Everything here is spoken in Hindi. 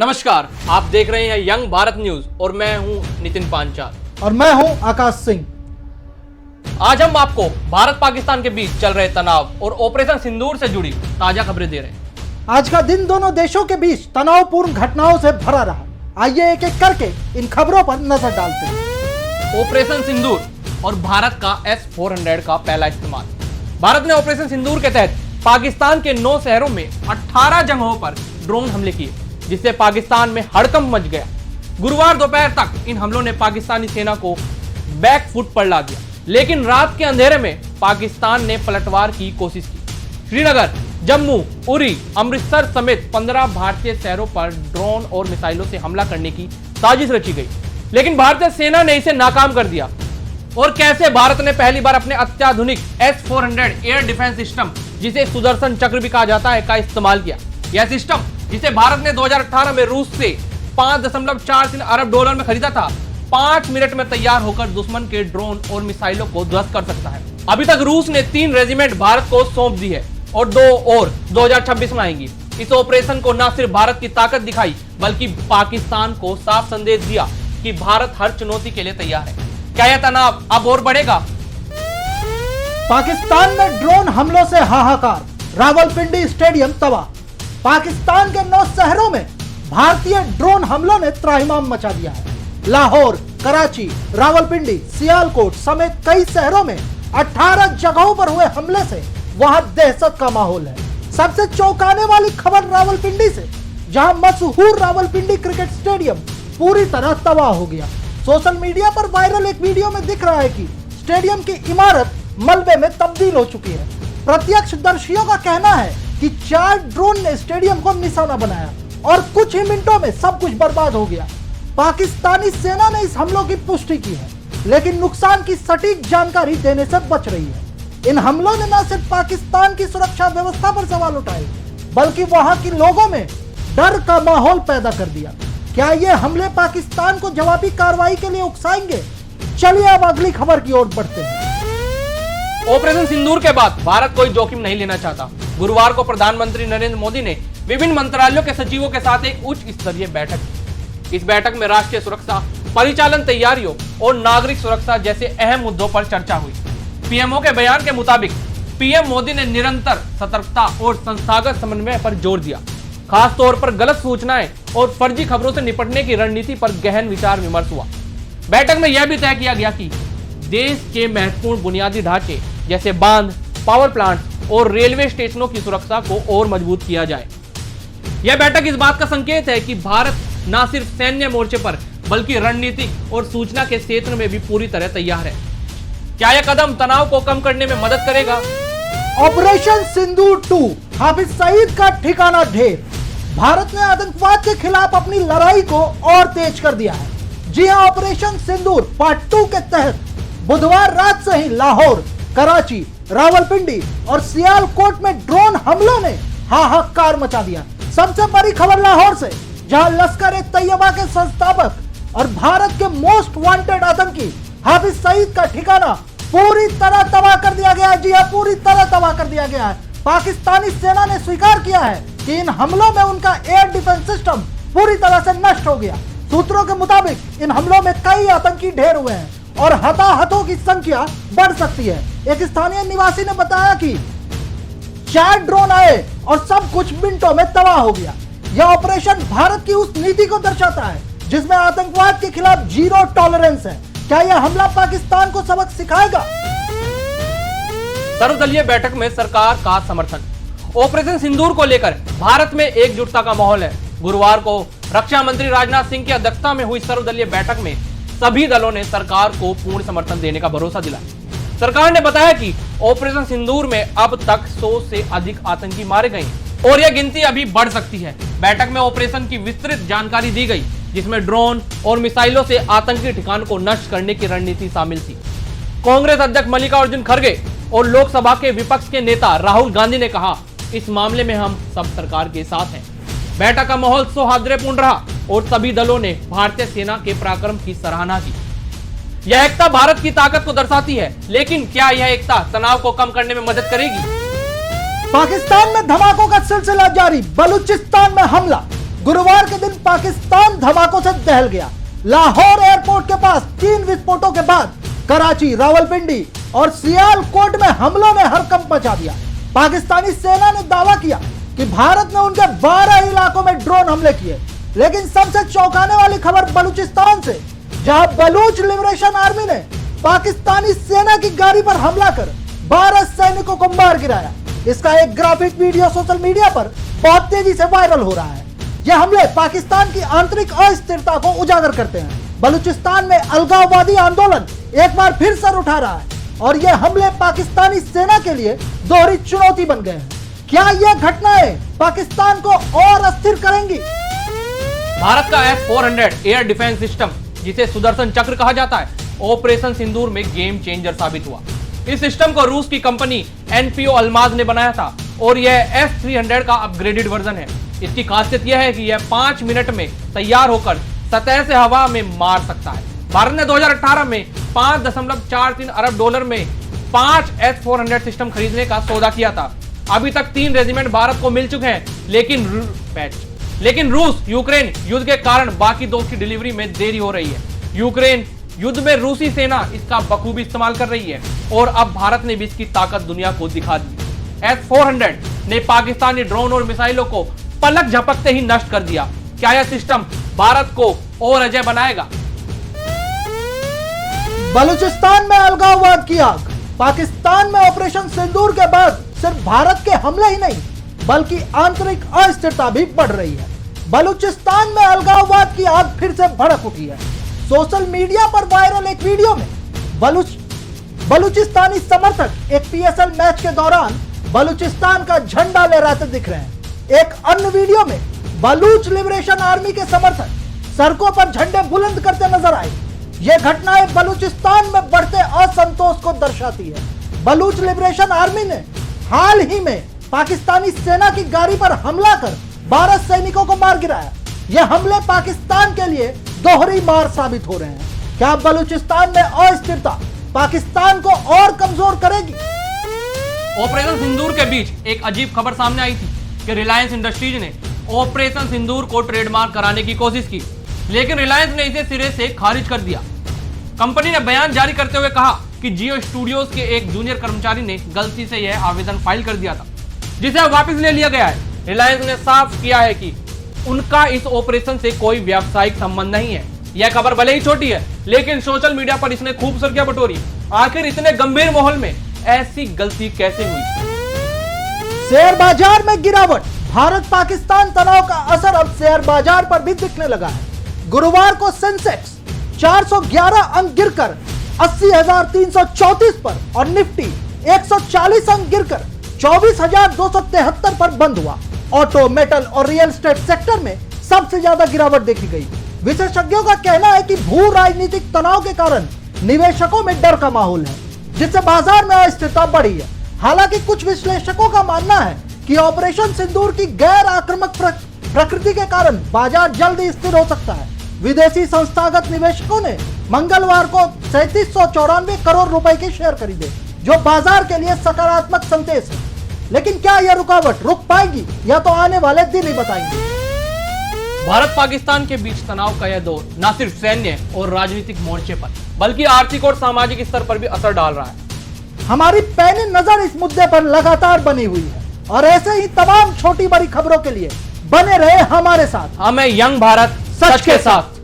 नमस्कार, आप देख रहे हैं यंग भारत न्यूज और मैं हूं नितिन पांचाल और मैं हूं आकाश सिंह। आज हम आपको भारत पाकिस्तान के बीच चल रहे तनाव और ऑपरेशन सिंदूर से जुड़ी ताजा खबरें दे रहे हैं। आज का दिन दोनों देशों के बीच तनावपूर्ण घटनाओं से भरा रहा। आइए एक एक करके इन खबरों पर नजर डालते हैं। ऑपरेशन सिंदूर और भारत का S-400 का पहला इस्तेमाल। भारत ने ऑपरेशन सिंदूर के तहत पाकिस्तान के 9 शहरों में 18 जगहों पर ड्रोन हमले किए, जिससे पाकिस्तान में हड़कंप मच गया। गुरुवार दोपहर तक इन हमलों ने पाकिस्तानी सेना को बैकफुट पर ला दिया, लेकिन रात के अंधेरे में पाकिस्तान ने पलटवार की कोशिश की। श्रीनगर, जम्मू, उरी, अमृतसर समेत 15 भारतीय शहरों पर ड्रोन और मिसाइलों से हमला करने की साजिश रची गई, लेकिन भारतीय सेना ने इसे नाकाम कर दिया। और कैसे भारत ने पहली बार अपने अत्याधुनिक S-400 एयर डिफेंस सिस्टम, जिसे सुदर्शन चक्र भी कहा जाता है, का इस्तेमाल किया। यह सिस्टम, जिसे भारत ने 2018 में रूस से $5.43 अरब में खरीदा था, 5 मिनट में तैयार होकर दुश्मन के ड्रोन और मिसाइलों को ध्वस्त कर सकता है। अभी तक रूस ने 3 रेजिमेंट भारत को सौंप दी है और 2 और 2026 में आएंगी। इस ऑपरेशन को न सिर्फ भारत की ताकत दिखाई, बल्कि पाकिस्तान को साफ संदेश दिया कि भारत हर चुनौती के लिए तैयार है। क्या यह तनाव अब और बढ़ेगा? पाकिस्तान में ड्रोन हमलों से हाहाकार, रावलपिंडी स्टेडियम तबाह। पाकिस्तान के 9 शहरों में भारतीय ड्रोन हमलों ने त्राहिमाम मचा दिया है। लाहौर, कराची, रावलपिंडी, सियालकोट समेत कई शहरों में 18 जगहों पर हुए हमले से वहां दहशत का माहौल है। सबसे चौंकाने वाली खबर रावलपिंडी से, जहां मशहूर रावलपिंडी क्रिकेट स्टेडियम पूरी तरह तबाह हो गया। सोशल मीडिया पर वायरल एक वीडियो में दिख रहा है कि स्टेडियम की इमारत मलबे में तब्दील हो चुकी है। प्रत्यक्षदर्शियों का कहना है कि 4 ड्रोन ने स्टेडियम को निशाना बनाया और कुछ ही मिनटों में सब कुछ बर्बाद हो गया। पाकिस्तानी सेना ने इस हमलों की पुष्टि की है, लेकिन नुकसान की सटीक जानकारी देने से बच रही है। इन हमलों ने न सिर्फ पाकिस्तान की सुरक्षा व्यवस्था पर सवाल उठाए, बल्कि वहां के लोगों में डर का माहौल पैदा कर दिया। क्या ये हमले पाकिस्तान को जवाबी कार्रवाई के लिए उकसाएंगे? चलिए अब अगली खबर की ओर बढ़ते हैं। ऑपरेशन सिंदूर के बाद भारत कोई जोखिम नहीं लेना चाहता। गुरुवार को प्रधानमंत्री नरेंद्र मोदी ने विभिन्न मंत्रालयों के सचिवों के साथ एक उच्च स्तरीय बैठक की। इस बैठक में राष्ट्रीय सुरक्षा, परिचालन तैयारियों और नागरिक सुरक्षा जैसे अहम मुद्दों पर चर्चा हुई। पीएमओ के बयान के मुताबिक पीएम मोदी ने निरंतर सतर्कता और संस्थागत समन्वय पर जोर दिया। खास तौर पर गलत सूचनाएं और फर्जी खबरों से निपटने की रणनीति पर गहन विचार विमर्श हुआ। बैठक में यह भी तय किया गया कि देश के महत्वपूर्ण बुनियादी ढांचे जैसे बांध, पावर प्लांट और रेलवे स्टेशनों की सुरक्षा को और मजबूत किया जाए। यह बैठक इस बात का संकेत है कि भारत न सिर्फ सैन्य मोर्चे पर, बल्कि रणनीतिक और सूचना के क्षेत्र में भी पूरी तरह तैयार है। क्या यह कदम तनाव को कम करने में मदद करेगा? ऑपरेशन सिंदूर 2, हाफिज सईद का ठिकाना ढेर। भारत ने आतंकवाद के खिलाफ अपनी लड़ाई को और तेज कर दिया है। जी हां, ऑपरेशन सिंदूर पार्ट 2 के तहत बुधवार रात से ही लाहौर, कराची, रावलपिंडी और सियालकोट में ड्रोन हमलों ने हाहाकार मचा दिया। सबसे बड़ी खबर लाहौर से, जहां लश्कर-ए-तैयबा के संस्थापक और भारत के मोस्ट वांटेड आतंकी हाफिज सईद का ठिकाना पूरी तरह तबाह कर दिया गया है। जी हां, पूरी तरह तबाह कर दिया गया है। पाकिस्तानी सेना ने स्वीकार किया है कि इन हमलों में उनका एयर डिफेंस सिस्टम पूरी तरह से नष्ट हो गया। सूत्रों के मुताबिक इन हमलों में कई आतंकी ढेर हुए हैं और हताहतों की संख्या बढ़ सकती है। एक स्थानीय निवासी ने बताया कि 4 ड्रोन आए और सब कुछ मिनटों में तबाह हो गया। यह ऑपरेशन भारत की उस नीति को दर्शाता है जिसमें आतंकवाद के खिलाफ जीरो टॉलरेंस है। क्या यह हमला पाकिस्तान को सबक सिखाएगा? सर्वदलीय बैठक में सरकार का समर्थन। ऑपरेशन सिंदूर को लेकर भारत में एकजुटता का माहौल है। गुरुवार को रक्षा मंत्री राजनाथ सिंह की अध्यक्षता में हुई सर्वदलीय बैठक में सभी दलों ने सरकार को पूर्ण समर्थन देने का भरोसा दिलाया। सरकार ने बताया कि ऑपरेशन सिंदूर में अब तक 100 से अधिक आतंकी मारे गए और यह गिनती अभी बढ़ सकती है। बैठक में ऑपरेशन की विस्तृत जानकारी दी गई, जिसमें ड्रोन और मिसाइलों से आतंकी ठिकानों को नष्ट करने की रणनीति शामिल थी। कांग्रेस अध्यक्ष मल्लिकार्जुन खड़गे और लोकसभा के विपक्ष के नेता राहुल गांधी ने कहा, इस मामले में हम सब सरकार के साथ हैं। बैठक का माहौल सौहार्दपूर्ण रहा और सभी दलों ने भारतीय सेना के पराक्रम की सराहना की। यह एकता भारत की ताकत को दर्शाती है, लेकिन क्या यह एकता तनाव को कम करने में मदद करेगी? पाकिस्तान में धमाकों का सिलसिला जारी, बलूचिस्तान में हमला। गुरुवार के दिन पाकिस्तान धमाकों से दहल गया। लाहौर एयरपोर्ट के पास 3 विस्फोटों के बाद कराची, रावलपिंडी और सियालकोट में हमलों ने हड़कंप मचा दिया। पाकिस्तानी सेना ने दावा किया कि भारत ने उनके 12 इलाकों में ड्रोन हमले किए, लेकिन सबसे चौंकाने वाली खबर बलूचिस्तान से, जहां बलूच लिबरेशन आर्मी ने पाकिस्तानी सेना की गाड़ी पर हमला कर 12 सैनिकों को मार गिराया। इसका एक ग्राफिक वीडियो सोशल मीडिया पर बहुत तेजी से वायरल हो रहा है। यह हमले पाकिस्तान की आंतरिक अस्थिरता को उजागर करते हैं। बलूचिस्तान में अलगाववादी आंदोलन एक बार फिर सर उठा रहा है और यह हमले पाकिस्तानी सेना के लिए दोहरी चुनौती बन गए हैं। क्या यह घटनाएं पाकिस्तान को और अस्थिर करेंगी? भारत का S-400 एयर डिफेंस सिस्टम, जिसे सुदर्शन चक्र कहा जाता है, ऑपरेशन सिंदूर में गेम चेंजर साबित हुआ। इस सिस्टम को रूस की कंपनी NPO अल्माज ने बनाया था और यह S-300 का अपग्रेडेड वर्जन है। इसकी खासियत यह है कि यह 5 मिनट में तैयार होकर सतह से हवा में मार सकता है। भारत ने 2018 में $5.43 अरब में 5 S-400 सिस्टम खरीदने का सौदा किया था। अभी तक 3 रेजिमेंट भारत को मिल चुके हैं, लेकिन रूस यूक्रेन युद्ध के कारण बाकी 2 की डिलीवरी में देरी हो रही है। यूक्रेन युद्ध में रूसी सेना इसका बखूबी इस्तेमाल कर रही है और अब भारत ने भी इसकी ताकत दुनिया को दिखा दी। S-400 ने पाकिस्तानी ड्रोन और मिसाइलों को पलक झपकते ही नष्ट कर दिया। क्या यह सिस्टम भारत को और अजय बनाएगा? बलूचिस्तान में अलगाववाद की आग। पाकिस्तान में ऑपरेशन सिंदूर के बाद सिर्फ भारत के हमले ही नहीं, बल्कि आंतरिक अस्थिरता भी बढ़ रही है। बलूचिस्तान में अलगाववाद की आग फिर से भड़क उठी है। सोशल मीडिया पर वायरल एक वीडियो में बलूचिस्तानी समर्थक एक PSL मैच के दौरान बलूचिस्तान का झंडा लहराते दिख रहे हैं। एक अन्य वीडियो में बलूच लिबरेशन आर्मी के समर्थक सड़कों पर झंडे बुलंद करते नजर आए। ये घटनाएं बलूचिस्तान में बढ़ते असंतोष को दर्शाती है। बलूच लिबरेशन आर्मी ने हाल ही में पाकिस्तानी सेना की गाड़ी पर हमला कर 12 सैनिकों को मार गिराया। यह हमले पाकिस्तान के लिए दोहरी मार साबित हो रहे हैं। क्या बलूचिस्तान में अस्थिरता पाकिस्तान को और कमजोर करेगी? ऑपरेशन सिंदूर के बीच एक अजीब खबर सामने आई थी कि रिलायंस इंडस्ट्रीज ने ऑपरेशन सिंदूर को ट्रेडमार्क कराने की कोशिश की, लेकिन रिलायंस ने इसे सिरे से खारिज कर दिया। कंपनी ने बयान जारी करते हुए कहा कि जियो स्टूडियोज के एक जूनियर कर्मचारी ने गलती से यह आवेदन फाइल कर दिया था, जिसे अब वापस ले लिया गया है। रिलायंस ने साफ किया है कि उनका इस ऑपरेशन से कोई व्यावसायिक संबंध नहीं है। यह खबर भले ही छोटी है, लेकिन सोशल मीडिया पर इसने खूब सुर्खियां बटोरी। आखिर इतने गंभीर माहौल में ऐसी गलती कैसे हुई? शेयर बाजार में गिरावट। भारत पाकिस्तान तनाव का असर अब शेयर बाजार पर भी दिखने लगा है। गुरुवार को सेंसेक्स 411 अंक गिरकर 80,334 पर और निफ्टी 140 अंक गिरकर 24,273 पर बंद हुआ। ऑटो, मेटल और रियल एस्टेट सेक्टर में सबसे ज्यादा गिरावट देखी गई। विशेषज्ञों का कहना है कि भू राजनीतिक तनाव के कारण निवेशकों में डर का माहौल है, जिससे बाजार में अस्थिरता बढ़ी है। हालांकि कुछ विश्लेषकों का मानना है कि ऑपरेशन सिंदूर की गैर आक्रामक प्रकृति के कारण बाजार जल्द ही स्थिर हो सकता है। विदेशी संस्थागत निवेशकों ने मंगलवार को 3794 करोड़ रुपए के शेयर खरीदे, जो बाजार के लिए सकारात्मक संदेश है। लेकिन क्या यह रुकावट रुक पाएगी, या तो आने वाले दिन ही बताएंगे। भारत पाकिस्तान के बीच तनाव का यह दौर न सिर्फ सैन्य और राजनीतिक मोर्चे पर, बल्कि आर्थिक और सामाजिक स्तर पर भी असर डाल रहा है। हमारी पैनी नजर इस मुद्दे पर लगातार बनी हुई है और ऐसे ही तमाम छोटी बड़ी खबरों के लिए बने रहे हमारे साथ। हमें यंग भारत सच के साथ।